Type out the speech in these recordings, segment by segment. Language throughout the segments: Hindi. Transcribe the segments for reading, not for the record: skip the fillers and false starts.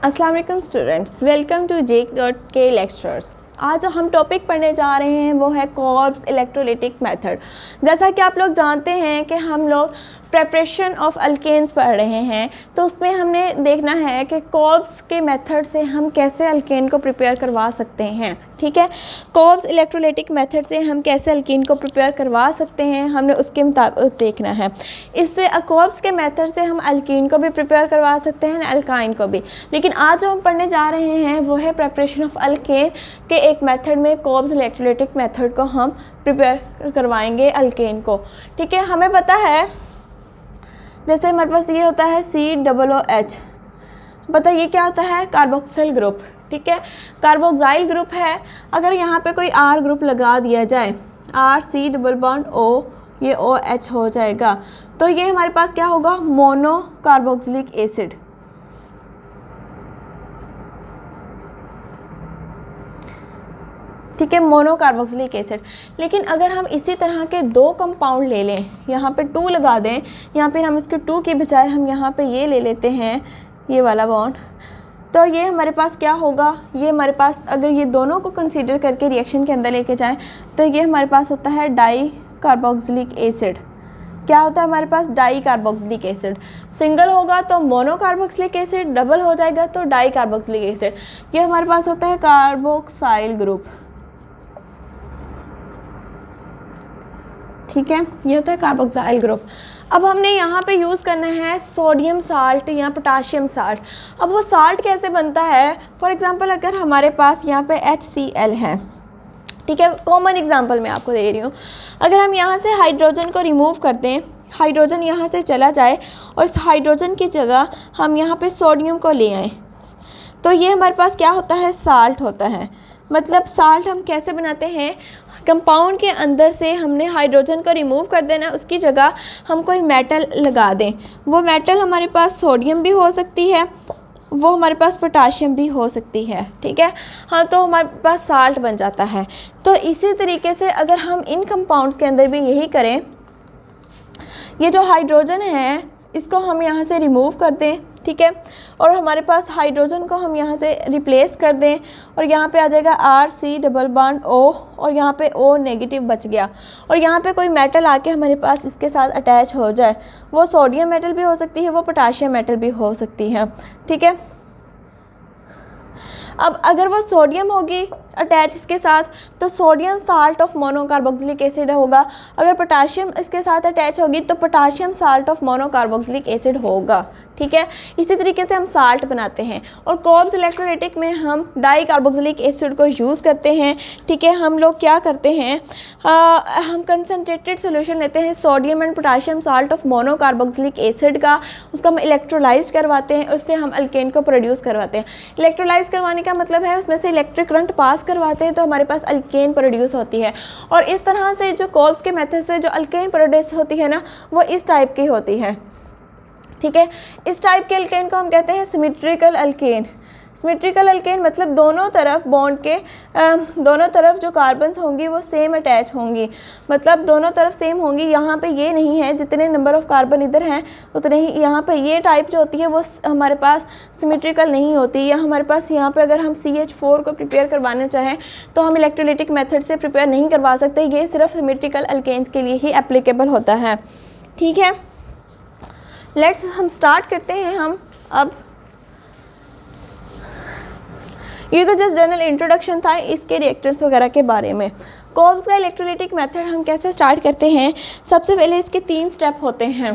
अस्सलाम वालेकुम students, welcome to JEEK.K lectures. आज जो हम टॉपिक पढ़ने जा रहे हैं वो है कॉर्ब्स इलेक्ट्रोलाइटिक मेथड। जैसा कि आप लोग जानते हैं कि हम लोग प्रेपरेशन ऑफ अल्केन्स पढ़ रहे हैं, तो उसमें हमने देखना है कि कॉर्ब्स के मेथड से हम कैसे अल्केन को प्रिपेयर करवा सकते हैं। ठीक है, कॉर्ब्स इलेक्ट्रोलाइटिक मेथड से हम कैसे अल्केन को प्रिपेयर करवा सकते हैं, हमने उसके मुताबिक देखना है। इससे कॉर्ब्स के मेथड से हम अल्कीन को भी प्रिपेयर करवा सकते हैं, अल्काइन को भी। लेकिन आज जो हम पढ़ने जा रहे हैं वो है प्रेपरेशन ऑफ अल्केन के एक मेथड में कॉर्ब्स इलेक्ट्रोलाइटिक मेथड को हम प्रिपेयर करवाएंगे अल्केन को। ठीक है, हमें पता है जैसे हमारे पास ये होता है COOH, पता ये क्या होता है, कार्बोक्सिल ग्रुप। ठीक है, कार्बोक्साइल ग्रुप है। अगर यहाँ पे कोई R ग्रुप लगा दिया जाए, RC डबल बॉन्ड O, ये OH हो जाएगा, तो ये हमारे पास क्या होगा, मोनो कार्बोक्सिलिक एसिड। ठीक है, मोनो कार्बोक्सिलिक एसिड। लेकिन अगर हम इसी तरह के दो कंपाउंड ले लें, यहाँ पे 2 लगा दें, यहाँ पे हम इसके 2 के बजाय हम यहाँ पे ये ले लेते हैं, ये वाला बॉन्ड, तो ये हमारे पास क्या होगा, ये हमारे पास अगर ये दोनों को कंसीडर करके रिएक्शन के अंदर लेके जाएं तो ये हमारे पास होता है डाई कार्बोक्सिलिक एसिड। क्या होता है हमारे पास, डाई कार्बोक्सिलिक एसिड। सिंगल होगा तो मोनो कार्बोक्सिलिक एसिड, डबल हो जाएगा तो डाई कार्बोक्सिलिक एसिड। ये हमारे पास होता है कार्बोक्साइल ग्रुप। ठीक है, ये होता है कार्बोक्साइल ग्रुप। अब हमने यहाँ पे यूज़ करना है सोडियम साल्ट या पोटाशियम साल्ट। अब वो साल्ट कैसे बनता है, फॉर एग्जांपल अगर हमारे पास यहाँ पे HCl है, ठीक है, कॉमन एग्जांपल मैं आपको दे रही हूँ। अगर हम यहाँ से हाइड्रोजन को रिमूव कर दें, हाइड्रोजन यहाँ से चला जाए और इस हाइड्रोजन की जगह हम यहाँ पे सोडियम को ले आएँ, तो ये हमारे पास क्या होता है, साल्ट होता है। मतलब साल्ट हम कैसे बनाते हैं, कंपाउंड के अंदर से हमने हाइड्रोजन को रिमूव कर देना, उसकी जगह हम कोई मेटल लगा दें। वो मेटल हमारे पास सोडियम भी हो सकती है, वो हमारे पास पोटाशियम भी हो सकती है। ठीक है, हाँ, तो हमारे पास साल्ट बन जाता है। तो इसी तरीके से अगर हम इन कंपाउंड्स के अंदर भी यही करें, ये जो हाइड्रोजन है इसको हम यहाँ से रिमूव कर दें, ठीक है, और हमारे पास हाइड्रोजन को हम यहाँ से रिप्लेस कर दें और यहाँ पे आ जाएगा RC डबल बॉन्ड O और यहाँ पे O नेगेटिव बच गया, और यहाँ पे कोई मेटल आके हमारे पास इसके साथ अटैच हो जाए। वो सोडियम मेटल भी हो सकती है, वो पोटाशियम मेटल भी हो सकती है। ठीक है, अब अगर वो सोडियम होगी अटैच इसके साथ तो sodium salt of mono carboxylic acid होगा। अगर पोटाशियम इसके साथ अटैच होगी तो potassium salt of mono carboxylic acid होगा। ठीक है, इसी तरीके से हम साल्ट बनाते हैं। और कॉर्ब्स इलेक्ट्रोलाइटिक में हम डाई कार्बोक्सिलिक एसिड को यूज़ करते हैं। ठीक है, हम लोग क्या करते हैं, हम कंसनट्रेटेड सोल्यूशन लेते हैं sodium and potassium salt of mono carboxylic acid का, उसका हम इलेक्ट्रोलाइज करवाते हैं, उससे हम अल्केन को प्रोड्यूस करवाते हैं। इलेक्ट्रोलाइज करवाने का मतलब है उसमें से इलेक्ट्रिक करंट पास करवाते हैं तो हमारे पास अल्केन प्रोड्यूस होती है। और इस तरह से जो कॉर्ब्स के मेथड से जो अल्केन प्रोड्यूस होती है ना, वो इस टाइप की होती है। ठीक है, इस टाइप के अल्केन को हम कहते हैं सिमेट्रिकल अल्केन। सिमेट्रिकल अल्केन मतलब दोनों तरफ बॉन्ड के दोनों तरफ जो कार्बन्स होंगी वो सेम अटैच होंगी, मतलब दोनों तरफ सेम होंगी। यहाँ पे ये नहीं है, जितने नंबर ऑफ़ कार्बन इधर हैं उतने ही यहाँ पे ये टाइप जो होती है वो हमारे पास सिमेट्रिकल नहीं होती। या हमारे पास यहाँ पे अगर हम CH4 को प्रिपेयर करवाना चाहें तो हम इलेक्ट्रोलाइटिक मेथड से प्रिपेयर नहीं करवा सकते, ये सिर्फ सिमेट्रिकल अल्केन्स के लिए ही एप्लीकेबल होता है। ठीक है, लेट्स हम स्टार्ट करते हैं। हम अब ये तो जस्ट जनरल इंट्रोडक्शन था इसके रिएक्टर्स वगैरह के बारे में। कॉर्ब्स का इलेक्ट्रोलाइटिक मेथड हम कैसे स्टार्ट करते हैं, सबसे पहले इसके 3 स्टेप होते हैं।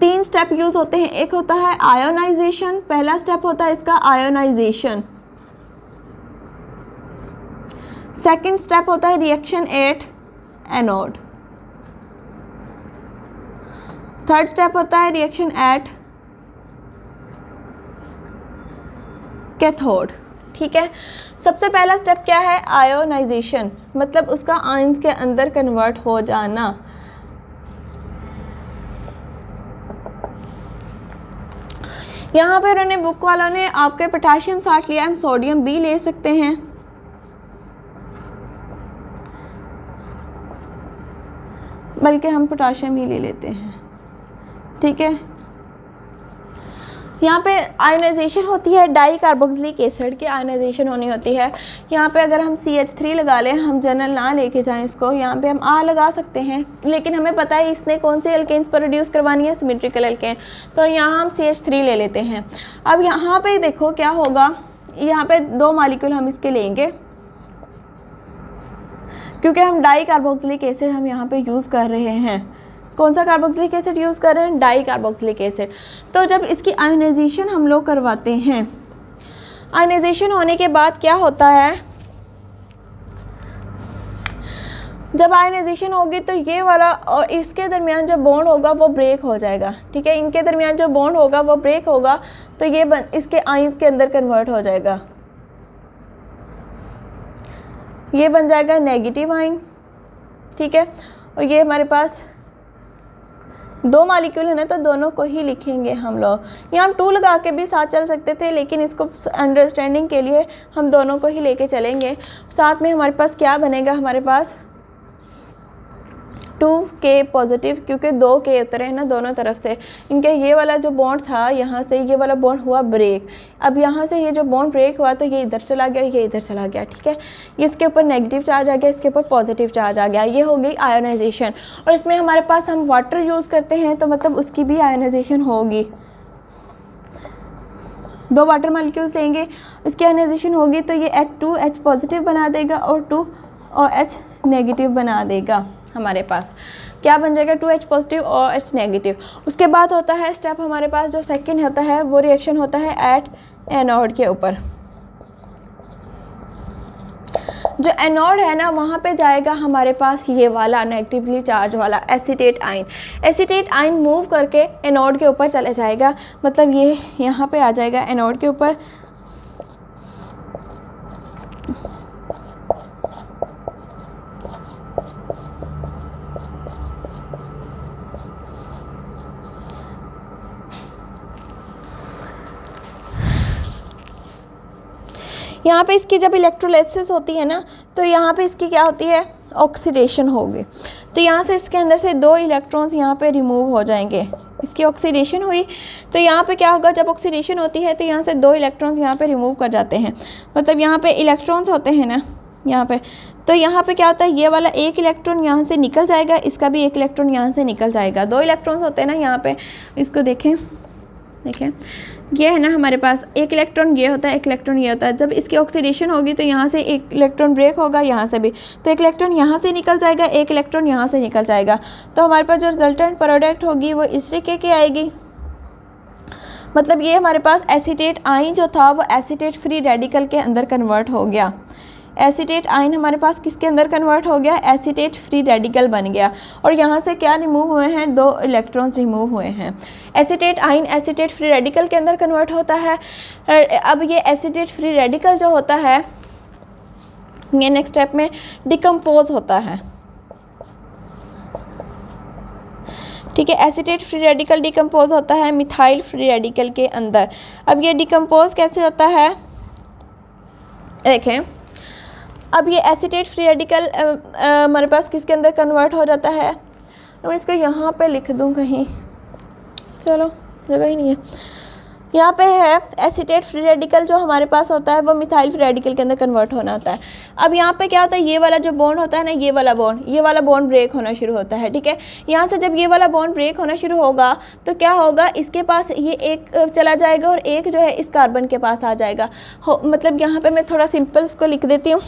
3 स्टेप यूज़ होते हैं। एक होता है आयोनाइजेशन, पहला स्टेप होता है इसका आयोनाइजेशन। सेकंड स्टेप होता है reaction at anode. Third step होता है रिएक्शन एट कैथोड। ठीक है, सबसे पहला स्टेप क्या है, आयोनाइजेशन, मतलब उसका आयंस के अंदर कन्वर्ट हो जाना। यहाँ पर उन्होंने बुक वालों ने आपके पोटाशियम साल्ट लिया, हम सोडियम भी ले सकते हैं। बल्कि हम पोटाशियम ही ले लेते हैं। ठीक है, यहाँ पे आयोनाइजेशन होती है डाई कार्बोक्सिलिक एसिड की आयोनाइजेशन होनी होती है। यहाँ पे अगर हम CH3 लगा लें, हम जनरल ना लेके जाएं इसको, यहाँ पे हम आ लगा सकते हैं, लेकिन हमें पता है इसने कौन से एल्केन्स प्रोड्यूस करवानी है, सिमेट्रिकल एल्केन, तो यहाँ हम CH3 ले लेते हैं। अब यहाँ पे देखो क्या होगा, यहाँ पे 2 मॉलिक्यूल हम इसके लेंगे, क्योंकि हम डाई कार्बोक्सिलिक एसिड हम यहाँ पे यूज़ कर रहे हैं। कौन सा कार्बोक्सिलिक एसिड यूज़ कर रहे हैं? Di carboxylic acid. तो जब इसकी आयोनाइजेशन हम लोग करवाते हैं, आयोनाइजेशन होने के बाद क्या होता है, जब आयोनाइजेशन होगी तो ये वाला और इसके दरमियान जो बॉन्ड होगा वो ब्रेक हो जाएगा, ठीक है। इनके दरमियान जो बॉन्ड होगा वो ब्रेक होगा, तो ये इसके आयंस के अंदर कन्वर्ट हो जाएगा, ये बन जाएगा नेगेटिव आयन, ठीक है। और ये हमारे पास 2 मॉलिक्यूल है ना, तो दोनों को ही लिखेंगे हम लोग। यहाँ हम 2 लगा के भी साथ चल सकते थे, लेकिन इसको अंडरस्टैंडिंग के लिए हम दोनों को ही लेके चलेंगे। साथ में हमारे पास क्या बनेगा, हमारे पास 2K पॉजिटिव, क्योंकि 2K उतरे हैं ना दोनों तरफ से। इनके ये वाला जो बॉन्ड था, यहाँ से ये वाला बॉन्ड हुआ ब्रेक। अब यहाँ से ये जो बॉन्ड ब्रेक हुआ तो ये इधर चला गया, ये इधर चला गया, ठीक है। इसके ऊपर नेगेटिव चार्ज आ गया, इसके ऊपर पॉजिटिव चार्ज आ गया, ये हो गई आयोनाइजेशन। और इसमें हमारे पास हम वाटर यूज़ करते हैं, तो मतलब उसकी भी आयोनाइजेशन होगी। 2 वाटर मॉलिक्यूल्स लेंगे, इसकी आयोनाइजेशन होगी, तो ये H2H पॉजिटिव बना देगा और 2OH नेगेटिव बना देगा। हमारे पास क्या बन जाएगा, 2H पॉजिटिव और H नेगेटिव। उसके बाद होता है स्टेप हमारे पास जो सेकंड होता है, वो रिएक्शन होता है एट एनोड के ऊपर। जो एनोड है ना, वहाँ पे जाएगा हमारे पास ये वाला नेगेटिवली चार्ज वाला acetate ion. Acetate ion move करके एनोड के ऊपर चले जाएगा, मतलब ये यहाँ पे आ जाएगा एनोड के ऊपर। यहाँ पे इसकी जब इलेक्ट्रोलाइसिस होती है ना, तो यहाँ पे इसकी क्या होती है, ऑक्सीडेशन होगी। तो यहाँ से इसके अंदर से 2 इलेक्ट्रॉन्स यहाँ पे रिमूव हो जाएंगे। इसकी ऑक्सीडेशन हुई, तो यहाँ पे क्या होगा, जब ऑक्सीडेशन होती है तो यहाँ से 2 इलेक्ट्रॉन्स यहाँ पे रिमूव कर जाते हैं। मतलब यहाँ पे इलेक्ट्रॉन्स होते हैं ना यहाँ पे, तो यहाँ पे क्या होता है, ये वाला 1 इलेक्ट्रॉन यहाँ से निकल जाएगा, इसका भी 1 इलेक्ट्रॉन यहाँ से निकल जाएगा। 2 इलेक्ट्रॉन्स होते हैं ना यहाँ पे, इसको देखें, ये है ना हमारे पास 1 इलेक्ट्रॉन ये होता है, 1 इलेक्ट्रॉन ये होता है। जब इसकी ऑक्सीडेशन होगी तो यहाँ से 1 इलेक्ट्रॉन ब्रेक होगा, यहाँ से भी, तो 1 इलेक्ट्रॉन यहाँ से निकल जाएगा, 1 इलेक्ट्रॉन यहाँ से निकल जाएगा। तो हमारे पास जो रिजल्टेंट प्रोडक्ट होगी वो इस तरीके की आएगी। मतलब ये हमारे पास एसीटेट आयन जो था वो एसीटेट फ्री रेडिकल के अंदर कन्वर्ट हो गया। एसीटेट आयन हमारे पास किसके अंदर कन्वर्ट हो गया, एसीटेट फ्री रेडिकल बन गया। और यहाँ से क्या रिमूव हुए हैं, 2 इलेक्ट्रॉन्स रिमूव हुए हैं। Acetate ion acetate free radical के अंदर कन्वर्ट होता है। अब ये एसीटेट फ्री रेडिकल जो होता है, ये नेक्स्ट स्टेप में डिकम्पोज होता है, ठीक है। एसीटेट फ्री रेडिकल डिकम्पोज होता है मिथाइल फ्री रेडिकल के अंदर। अब ये डिकम्पोज कैसे होता है, देखें। अब ये एसीटेट फ्री रेडिकल हमारे पास किसके अंदर कन्वर्ट हो जाता है, मैं इसको यहाँ पे लिख दूँ कहीं, चलो जगह ही नहीं है, यहाँ पे है एसीटेट फ्री रेडिकल जो हमारे पास होता है वो मिथाइल फ्री रेडिकल के अंदर कन्वर्ट होना होता है। अब यहाँ पे क्या होता है, ये वाला जो बॉन्ड होता है ना, ये वाला बॉन्ड ब्रेक होना शुरू होता है, ठीक है। यहाँ से जब ये वाला बॉन्ड ब्रेक होना शुरू होगा तो क्या होगा, इसके पास ये एक चला जाएगा और एक जो है इस कार्बन के पास आ जाएगा। मतलब यहाँ पर मैं थोड़ा सिंपल इसको लिख देती हूँ।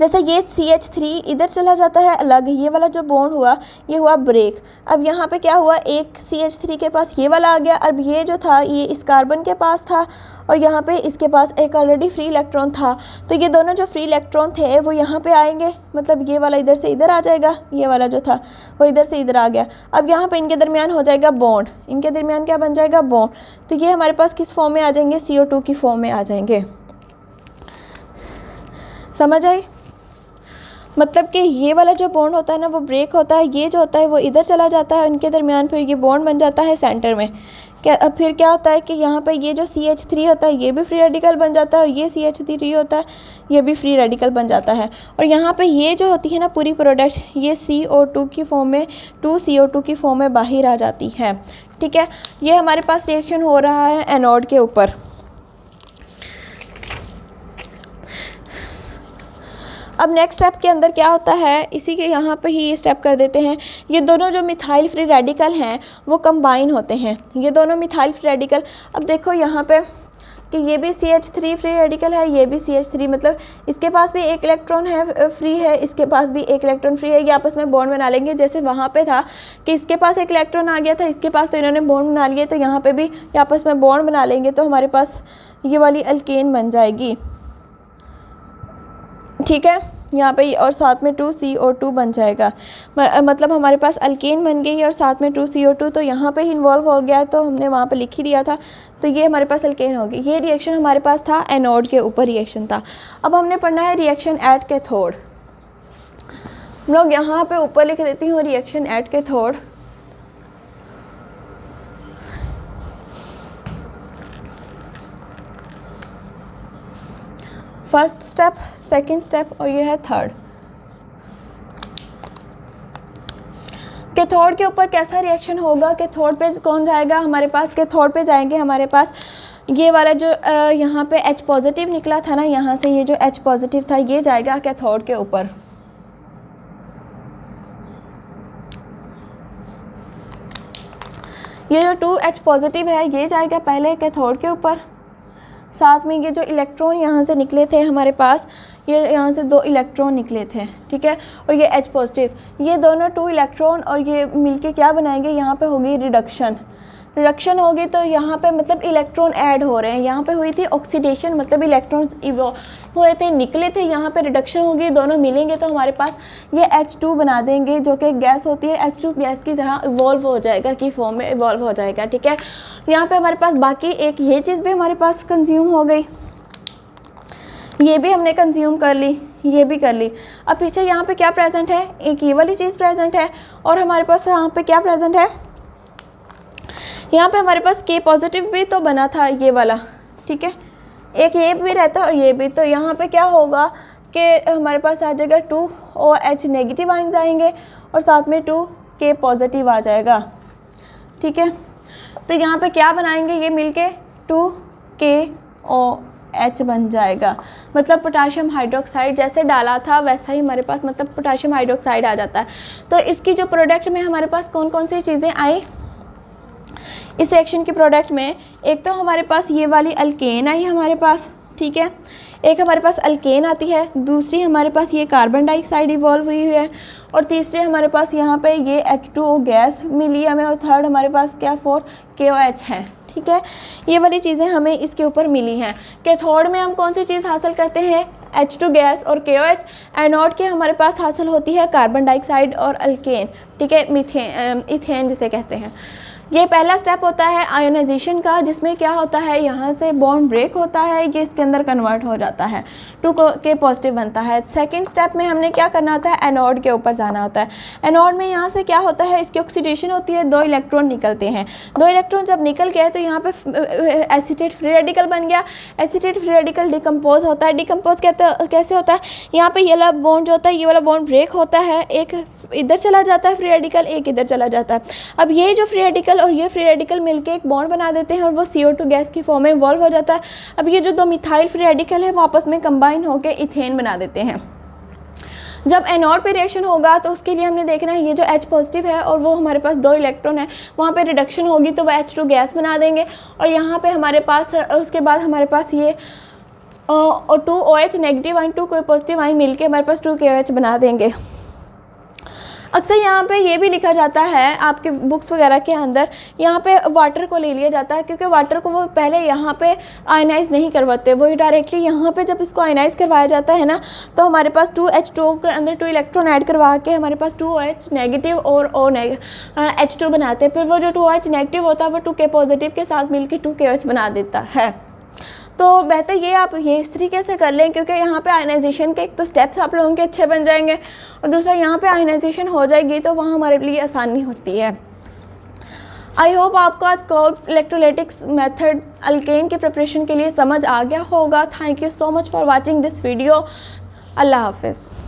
जैसे ये CH3 इधर चला जाता है अलग, ये वाला जो बॉन्ड हुआ ये हुआ ब्रेक। अब यहाँ पे क्या हुआ, एक CH3 के पास ये वाला आ गया, अब ये जो था ये इस कार्बन के पास था और यहाँ पे इसके पास एक ऑलरेडी फ्री इलेक्ट्रॉन था। तो ये दोनों जो फ्री इलेक्ट्रॉन थे वो यहाँ पे आएंगे, मतलब ये वाला इधर से इधर आ जाएगा, ये वाला जो था वो इधर से इधर आ गया। अब यहाँ पे इनके दरमियान हो जाएगा बॉन्ड, इनके दरमियान क्या बन जाएगा, बॉन्ड। तो ये हमारे पास किस फॉर्म में आ जाएंगे, CO2 की फॉर्म में आ जाएंगे। समझ आई, मतलब कि ये वाला जो बॉन्ड होता है ना वो ब्रेक होता है, ये जो होता है वो इधर चला जाता है, इनके दरमियान फिर ये बॉन्ड बन जाता है सेंटर में। अब फिर क्या होता है कि यहाँ पे ये जो CH3 होता है ये भी फ्री रेडिकल बन जाता है और ये CH3 होता है ये भी फ्री रेडिकल बन जाता है। और यहाँ पे ये जो होती है ना पूरी प्रोडक्ट, ये CO2 की फॉर्म में 2CO2 की फॉर्म में बाहर आ जाती है, ठीक है, ये हमारे पास रिएक्शन हो रहा है एनोड के ऊपर। अब नेक्स्ट स्टेप के अंदर क्या होता है, इसी के यहाँ पे ही ये स्टेप कर देते हैं। ये दोनों जो मिथाइल फ्री रेडिकल हैं वो कंबाइन होते हैं, ये दोनों मिथाइल फ्री रेडिकल। अब देखो यहाँ पे कि ये भी CH3 फ्री रेडिकल है, ये भी CH3, मतलब इसके पास भी एक इलेक्ट्रॉन है फ्री है, इसके पास भी एक इलेक्ट्रॉन फ्री है। ये आपस में बॉन्ड बना लेंगे, जैसे वहाँ पे था कि इसके पास एक इलेक्ट्रॉन आ गया था, इसके पास, तो इन्होंने बॉन्ड बना लिए, तो यहाँ पे भी ये आपस में बॉन्ड बना लेंगे, तो हमारे पास ये वाली अल्केन बन जाएगी। ठीक है, यहाँ पे और साथ में 2CO2 बन जाएगा, मतलब हमारे पास अल्केन बन गई और साथ में 2CO2, तो यहाँ पे ही इन्वॉल्व हो गया, तो हमने वहाँ पे लिख ही दिया था, तो ये हमारे पास अल्केन होगी। ये रिएक्शन हमारे पास था, एनोड के ऊपर रिएक्शन था। अब हमने पढ़ना है रिएक्शन एट कैथोड। हम लोग यहाँ पे ऊपर लिख देती हूँ reaction at cathode. First step, second step और ये है थर्ड। कैथोड के ऊपर कैसा रिएक्शन होगा, कैथोड पे कौन जाएगा हमारे पास, कैथोड पे जाएंगे हमारे पास ये वाला जो यहाँ पे H पॉजिटिव निकला था ना, यहाँ से ये जो H पॉजिटिव था ये जाएगा कैथोड के ऊपर। ये जो 2H पॉजिटिव है ये जाएगा पहले कैथोड के ऊपर, साथ में ये जो इलेक्ट्रॉन यहाँ से निकले थे हमारे पास, ये यहाँ से 2 इलेक्ट्रॉन निकले थे, ठीक है, और ये H पॉजिटिव, ये दोनों 2 इलेक्ट्रॉन और ये मिलके क्या बनाएंगे, यहाँ पे होगी रिडक्शन। रिडक्शन होगी तो यहाँ पे मतलब इलेक्ट्रॉन ऐड हो रहे हैं, यहाँ पे हुई थी ऑक्सीडेशन, मतलब इलेक्ट्रॉन्स हुए थे, निकले थे, यहाँ पे रिडक्शन होगी, दोनों मिलेंगे तो हमारे पास ये H2 बना देंगे, जो कि गैस होती है, H2 गैस की तरह इवॉल्व हो जाएगा, की फॉर्म में इवॉल्व हो जाएगा। ठीक है, यहाँ पे हमारे पास बाकी एक ये चीज़ भी हमारे पास कंज्यूम हो गई, ये भी हमने कंज्यूम कर ली, ये भी कर ली। अब पीछे यहाँ पे क्या प्रेजेंट है, एक ये वाली चीज़ प्रेजेंट है, और हमारे पास यहाँ पे क्या प्रेजेंट है, यहाँ पे हमारे पास K पॉजिटिव भी तो बना था ये वाला, ठीक है, एक ये भी रहता है और ये भी, तो यहाँ पे क्या होगा कि हमारे पास आ जाएगा 2OH नेगेटिव आइंस आएंगे और साथ में 2K पॉजिटिव आ जाएगा। ठीक है, तो यहाँ पे क्या बनाएंगे, ये मिलके 2KOH बन जाएगा, मतलब पोटाशियम हाइड्रोक्साइड जैसे डाला था वैसा ही हमारे पास मतलब पोटाशियम हाइड्रोक्साइड आ जाता है। तो इसकी जो प्रोडक्ट में हमारे पास कौन कौन सी चीज़ें आई इस रिएक्शन के प्रोडक्ट में, एक तो हमारे पास ये वाली अल्केन आई हमारे पास, ठीक है, एक हमारे पास अल्केन आती है, दूसरी हमारे पास ये कार्बन डाइऑक्साइड इवॉल्व हुई है, और तीसरे हमारे पास यहाँ पे ये H2O गैस मिली हमें, और थर्ड हमारे पास क्या 4KOH है। ठीक है, ये वाली चीज़ें हमें इसके ऊपर मिली हैं। कैथोड में हम कौन सी चीज़ हासिल करते हैं, H2 गैस और KOH। एनोड के हमारे पास हासिल होती है कार्बन डाइऑक्साइड और अल्केन, ठीक है, मीथेन, इथेन जिसे कहते हैं। ये पहला स्टेप होता है आयोनाइजेशन का, जिसमें क्या होता है, यहाँ से बॉन्ड ब्रेक होता है, ये इसके अंदर कन्वर्ट हो जाता है, 2K पॉजिटिव बनता है। सेकंड स्टेप में हमने क्या करना होता है, एनोड के ऊपर जाना होता है। एनोड में यहाँ से क्या होता है, इसकी ऑक्सीडेशन होती है, 2 इलेक्ट्रॉन निकलते हैं। 2 इलेक्ट्रॉन जब निकल गए तो यहाँ पे एसीटेट फ्री रेडिकल बन गया। एसीटेट फ्री रेडिकल डिकम्पोज होता है। डिकम्पोज कैसे होता है, यहाँ पे ये वाला बॉन्ड जो होता है, ये वाला बॉन्ड ब्रेक होता है, एक इधर चला जाता है फ्री रेडिकल, एक इधर चला जाता है। अब ये जो फ्री रेडिकल और ये फ्री रेडिकल मिलके एक बॉन्ड बना देते हैं और वो CO2 गैस की फॉर्म में इवॉल्व हो जाता है। अब ये जो 2 मिथाइल फ्री रेडिकल है वो आपस में कंबाइन होकर इथेन बना देते हैं। जब एनोड पे रिएक्शन होगा तो उसके लिए हमने देखना है, ये जो H पॉजिटिव है और वो हमारे पास 2 इलेक्ट्रॉन है, वहाँ पे रिडक्शन होगी तो वह H2 गैस बना देंगे, और यहाँ पे हमारे पास उसके बाद हमारे पास ये और 2OH negative ion 2K positive ion मिलके हमारे पास 2KOH बना देंगे। अक्सर यहाँ पे ये भी लिखा जाता है आपके बुक्स वगैरह के अंदर, यहाँ पे वाटर को ले लिया जाता है, क्योंकि वाटर को वो पहले यहाँ पे आयनाइज नहीं करवाते, वही डायरेक्टली यहाँ पे जब इसको आयनाइज करवाया जाता है ना, तो हमारे पास 2H2 के अंदर 2 इलेक्ट्रॉन ऐड करवा के हमारे पास 2OH नेगेटिव और H2 बनाते हैं। फिर वो जो 2OH नेगेटिव होता है वो 2K पॉजिटिव के साथ मिलकर 2KOH बना देता है। तो बेहतर ये आप ये इस तरीके से कर लें, क्योंकि यहाँ पे आयनाइजेशन के एक तो स्टेप्स आप लोगों के अच्छे बन जाएंगे, और दूसरा यहाँ पे आयनाइजेशन हो जाएगी तो वहाँ हमारे लिए आसानी होती है। आई होप आपको आज कोल्ब्स इलेक्ट्रोलाइटिक्स मेथड अल्केन के प्रिपरेशन के लिए समझ आ गया होगा। Thank you so much for watching this video. अल्लाह हाफिज़।